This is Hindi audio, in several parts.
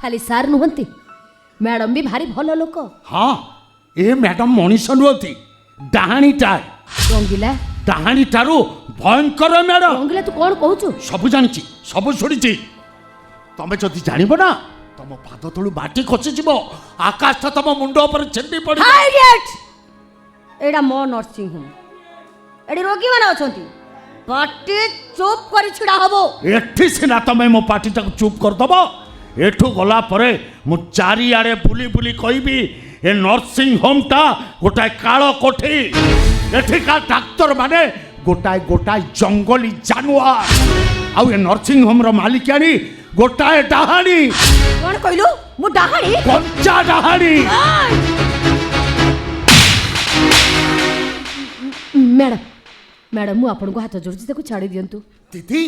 खाली सार नुहंती मैडम भी भारी भल लोक। हाँ ए मैडम मनीष नुहति डाहाणीटा रंगीला डाहाणीटारू भयंकर मैडम। रंगीला तू कौन कहूचु? सब जानी सब शुणी तमें जदि जानब ना तुम पाद तलू माटी खसीज आकाश तो तुम मुंड पर छेंडी पड़। एडा मो नर्सिंग होम एडी रोगी माने अछंती पाटी चुप करी छिड़ा हबो। एठी सिना तमें मो पार्टी चुप कर दबो। एठू गला परे मु चारिआडे बुली बुली कहबी ए नर्सिंग होम टा गोटाए कालो कोठी। एठिका डाक्तर माने गोटाए गोटाए जंगली जानवर आउ ए नर्सिंग होम रो मालिकानी गोटाए डाहाणी। कोन कहलु मु डाहाणी? कंचा डाहाणी। मैडम मैडम मु आपन को हाथ जोड़छि ताको छाड़ी दियंतु। दीदी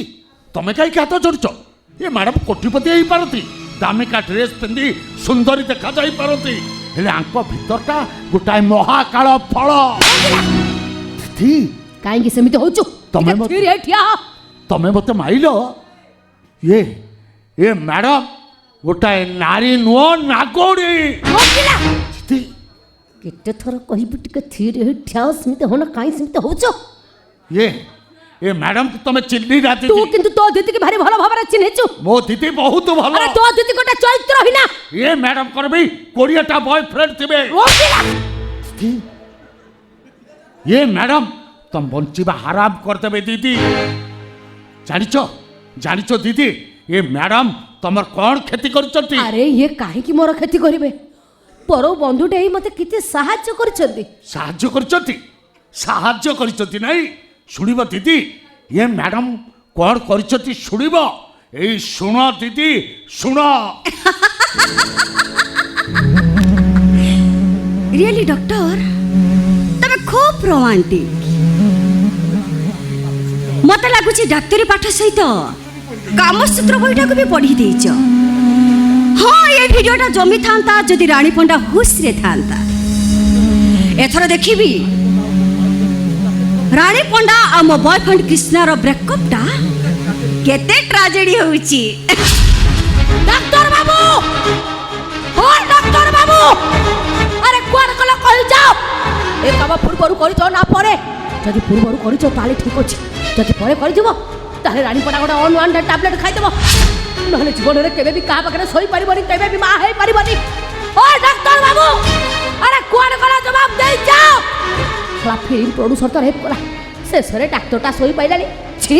तमें कहीं हाथ जोड़छ? ये मैडम कोटीपति हो पारती दामिका ड्रेस पिंधि सुंदरी देखा जाई पारती हेले आंक भीतरटा गोटाए महाकाल फल। दीदी काहेकि सेमिति होचु? तमे तमें मत माइलो ये मैडम गोटाए नारी नुह नागोड़ी। दीदी केते थर कहबि टिके थीर ठिया सेमिति होना काई सेमिति होचु? ये मैडम तमें चिन्ही ना तू किंतु तो दीदी के भारी भलो भाबरा चिन्हेचु। मो दीदी बहुत भलो। अरे तो दीदी गोटा चरित्र हिना। ये मैडम करबी 20टा बॉयफ्रेंड थिबे। ये मैडम तुम बंचिबा हराम कर देबे दीदी। जानिचो दीदी ये मैडम तमर कौन खेती करचंती? अरे ये काहे की मोर खेती करिवे? परो बंधुटे ही मते किते सहाय्य करचंती। साहाय्य करचंती नहीं शुणिब दीदी ये मैडम कौन करचंती शुणिब। ए सुन दीदी सुन। रियली डॉक्टर तमे खूब रोमांटिक मत लगुच डाक्तरी पाठ सहित कामसूत्र बईटा को भी पढ़ी देच। हाँ ये भिडियोटा जमी था जदि रानी पंडा हुश रे था। एथर देखिबी रानी पंडा आ मो बॉयफ्रेंड कृष्णार ब्रेकअप टा केते ट्रेजेडी होउची। डॉक्टर बाबू ओ डॉक्टर बाबू अरे कोन कल कहि जाओ ए बाबा पूर्वरु करितो ना परे जदि पूर्वरु करितो ताले ठीक अछि जदि परे करि दिबो ताले रानी पंडा गोटा ऑन वन टैबलेट खाइ देबो नहले जीवन रे केबे भी का पाखरे सोई परिबनी केबे भी मा हेई परिबनी। ओ डॉक्टर बाबू अरे कोन कल जवाब दे जाओ। खला फिल्म प्रोड्यूसर तो हेल्प कला शेषरे डाक्टरटा सोई पाइलानी। छी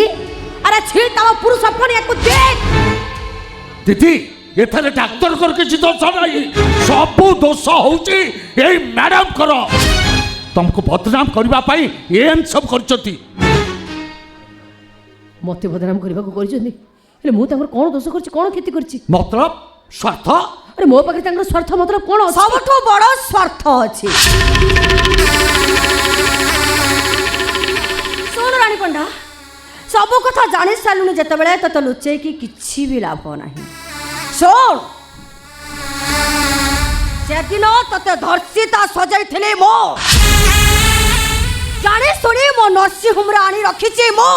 अरे छी तम पुरुष अपन एको देख। दीदी एथरे डाक्तर कर के दोष नहीं सब दोष होउची ए मैडम करो तुमको बदनाम करबा पाई एम सब करचती। मते बदनाम करबा को करचंदी हेले मु तांकर कोन दोष करछि कोन खेती करछि? मतलब स्वार्थ। अरे मो पाखे तांकर स्वार्थ मतलब कोन? सबठो बड़ स्वार्थ अछि। सुन रानी पंडा सब कथा जानि सालुनी जते बेले तते लुचे की किछि भी लाभ नाही। सुन जेदिन तते धर्षिता सजाई थिले मो जाने सुनी मो नर्सिंग होम रे आनी रखिछि मो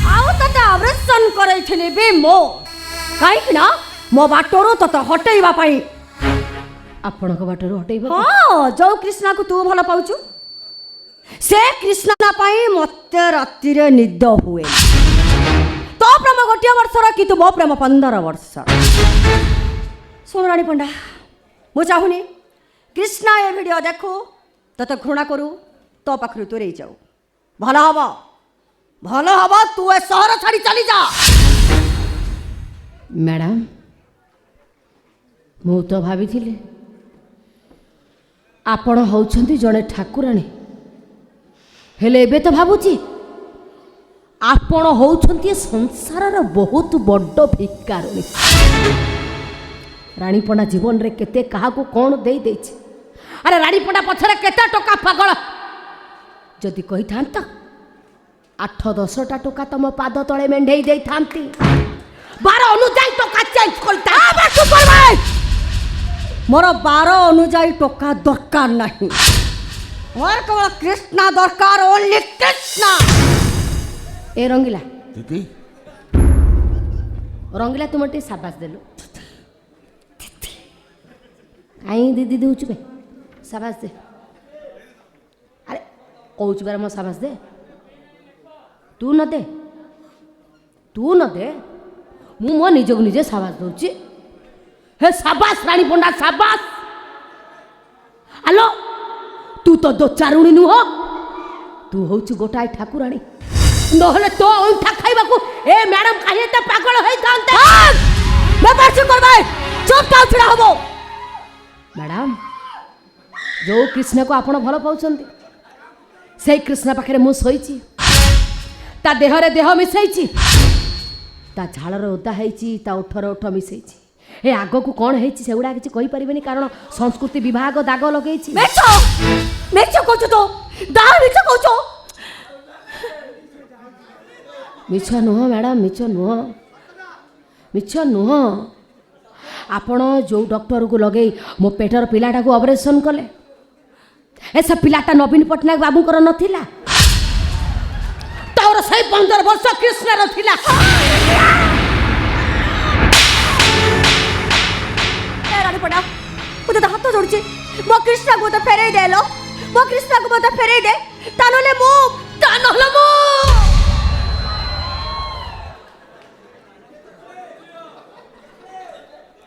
आउ तते ऑपरेशन करै थिले बे मो काहे कि ना मो बाटरो तते हटेइबा पई। आपण को बाटरो हटेइबा? हां जो कृष्णा को तू भला पाउछु से कृष्णा पाई मते राति रे निद हुए। तो प्रेम गोटे वर्षर कि तू मो प्रेम 15 वर्ष। सुन रानी पंडा मु चाहुनी कृष्णा ये वीडियो देखो तते घृणा करू तो पाखरु तोरे जाऊ भला हबा तू ए शहर छाड़ी चली जा। मैडम मु तो भाभी थिले आपण होउछंती जणे ठाकुराणी हेले एबे तो भाबुची आपण होउछंती संसारर बहुत बड्ड भिकारुणी। रानी पंडा जीवन रे केते काहा को कोन देई देछि। अरे रानी पंडा पछरे केते टका पागल जदि कहि थांता 8-10टा टका तम पाद तळे मेंढेई देई थांती 12 अनुजाई टका चेंज करता बाटू करबे। मोर 12 अनुजाई टका दरकार नहीं मोर केवल कृष्णा दरकार ओनली कृष्णा। ए रंगीला दीदी रंगीला तुम टे शाबाश देलु କାହିଁ ଦିଦି ଦେଉଛୁ ବେ ସାବାସ ଦେ ଆରେ କହୁଛୁ ବେ ମୋ ସାବାସ ଦେ ତୁ ନ ଦେ ମୁଁ ମୋ ନିଜକୁ ନିଜେ ସାବାସ ଦଉଛି ହେ ସାବାସ ରାଣୀ ପଣ୍ଡା ସାବାସ ଆଲୋ ତୁ ତ ଦୋଚାରୁଣୀ ନୁହଁ ତୁ ହଉଛୁ ଗୋଟାଏ ଠାକୁରାଣୀ ନହେଲେ ତୋ ଅଇଁଠା ଖାଇବାକୁ ଏ ମ୍ୟାଡମ କାହିଁ ଏତେ ପାଗଳ ହେଇଥାନ୍ତେ ଛିଡ଼ା ହବ ମ୍ୟାଡାମ ଯୋଉ କୃଷ୍ଣକୁ ଆପଣ ଭଲ ପାଉଛନ୍ତି ସେଇ କୃଷ୍ଣ ପାଖରେ ମୁଁ ଶୋଇଛି ତା ଦେହରେ ଦେହ ମିଶେଇଛି ତା ଝାଳରେ ଓଦା ହେଇଛି ତା ଓଠରେ ଓଠ ମିଶେଇଛି ଏ ଆଗକୁ କ'ଣ ହେଇଛି ସେଗୁଡ଼ା କିଛି କହିପାରିବେନି କାରଣ ସଂସ୍କୃତି ବିଭାଗ ଦାଗ ଲଗେଇଛି ମିଛ କହୁଛୁ ତ ମିଛ ନୁହଁ ମ୍ୟାଡ଼ାମ ମିଛ ନୁହଁ ଆପଣ ଯେଉଁ ଡକ୍ଟରକୁ ଲଗେଇ ମୋ ପେଟର ପିଲାଟାକୁ ଅପରେସନ୍ କଲେ ସେ ପିଲାଟା ନବୀନ ପଟ୍ଟନାୟକ ବାବୁଙ୍କର ନଥିଲା ତୋର ସେଇ 15 ବର୍ଷ କୃଷ୍ଣର ଥିଲା ପଡ଼ା ମୁଁ ତୋତେ ହାତ ଯୋଡ଼ୁଛି ମୋ କୃଷ୍ଣକୁ ମତେ ଫେରେଇ ଦେ ଲୋ ମୋ କୃଷ୍ଣକୁ ମତେ ଫେରେଇ ଦେ ତା ନହେଲେ ମୁଁ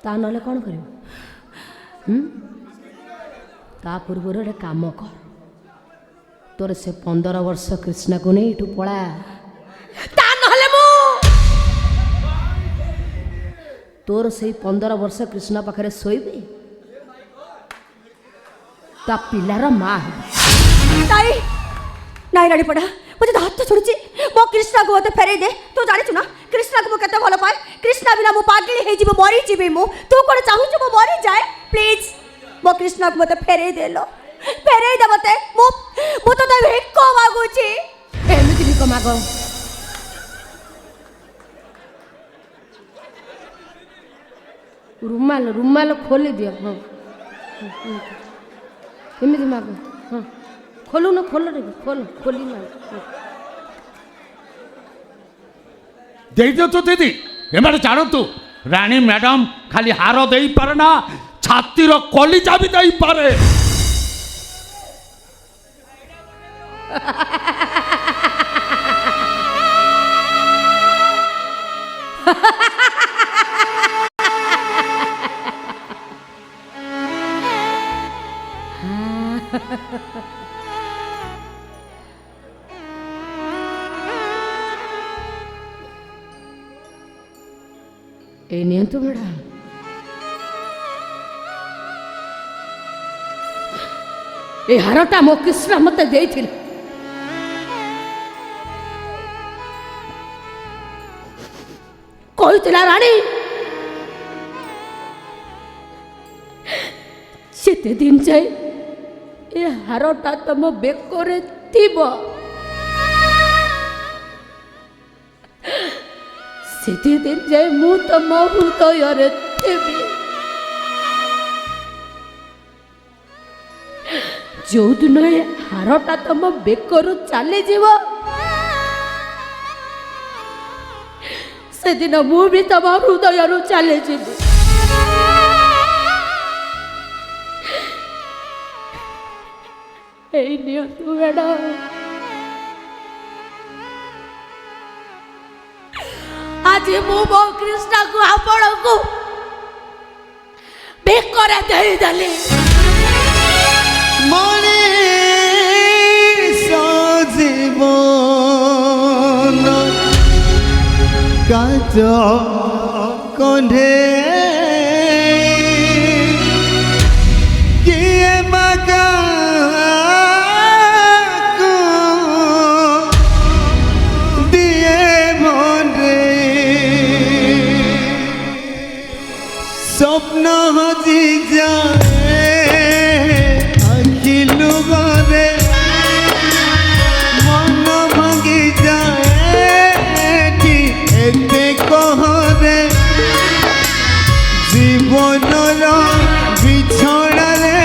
ତା ନହେଲେ କ'ଣ କରିବୁ ତା ପୂର୍ବରୁ ଗୋଟେ କାମ କର ତୋର ସେ 15 ବର୍ଷ କୃଷ୍ଣକୁ ନେଇ ଏଠୁ ପଳା ତା ନହେଲେ ମୁଁ ତୋର ସେଇ 15 ବର୍ଷ କୃଷ୍ଣ ପାଖରେ ଶୋଇବି ତା ପିଲାର ମା ନାଇଁ ନାଇଁ ରାଣୀ ପଡ଼ା ମୁଁ ତୋତେ ହାତ ଯୋଡ଼ୁଛି ମୋ କୃଷ୍ଣକୁ ମତେ ଫେରେଇ ଦେ ତୁ ଜାଣିଛୁ ନା କୃଷ୍ଣକୁ ମୁଁ କେତେ ଭଲ ପାଏ କୃଷ୍ଣ ବିନା ମୁଁ ପାଗଳି ହେଇଯିବି ମରିଯିବି ମୁଁ ତୁ କ'ଣ ଚାହୁଁଛୁ ମୁଁ ମରିଯାଏ ପ୍ଲିଜ୍ ମୋ କୃଷ୍ଣକୁ ମତେ ଫେରେଇ ଦେ ଲୋ ଫେରେଇ ଦେ ମତେ ମୁଁ ତୋତେ ଭିକ ମାଗୁଛି ଏମିତି ଭିକ ମାଗ ରୁମାଲ ଖୋଲି ଦିଅ ହଁ ଏମିତି ମାଗ ହଁ ଖୋଲ ଖୋଲି ମାଗ ଦେଇଦିଅନ୍ତୁ ଦିଦି ଏମାନେ ଜାଣନ୍ତୁ ରାଣୀ ମ୍ୟାଡାମ ଖାଲି ହାର ଦେଇପାରେ ନା ଛାତିର କଲିଜା ବି ଦେଇପାରେ ଏ ନିଅନ୍ତୁ ମ୍ୟାଡ଼ାମ ଏ ହାରଟା ମୋ କୃଷ୍ଣ ମତେ ଦେଇଥିଲେ କହିଥିଲା ରାଣୀ ସେତେ ଦିନ ଯାଏ ଏ ହାରଟା ତମ ବେକରେ ଥିବ ସେତେ ଦିନ ଯାଏ ମୁଁ ତମ ହୃଦୟରେ ଥିବି ଯୋଉଦିନ ଏ ହାରଟା ତମ ବେକରୁ ଚାଲିଯିବ ସେଦିନ ମୁଁ ବି ତମ ହୃଦୟରୁ ଚାଲିଯିବି ଏଇ ନିଅନ୍ତୁ ମ୍ୟାଡ଼ାମ ଆଜି ମୁଁ ମୋ କୃଷ୍ଣକୁ ଆପଣଙ୍କୁ ବେକରେ ଦେଇଦେଲି ମଣିଷ ଜୀବନ କାଜ କଣ୍ଢେ କିଏ ମାଗାକୁ ଦିଏ ମନରେ ସ୍ୱପ୍ନ ହଜି ଯାଏ ଆଖିଲୁ ଗରେ ମନ ଭାଙ୍ଗି ଯାଏ ଏତେ କହରେ ଜୀବନର ବିଛଣାରେ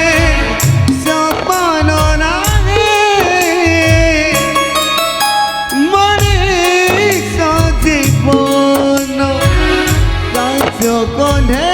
ସପନ ନାହିଁ ମଣିଷ ଜୀବନ କାଜ କଣ୍ଢେ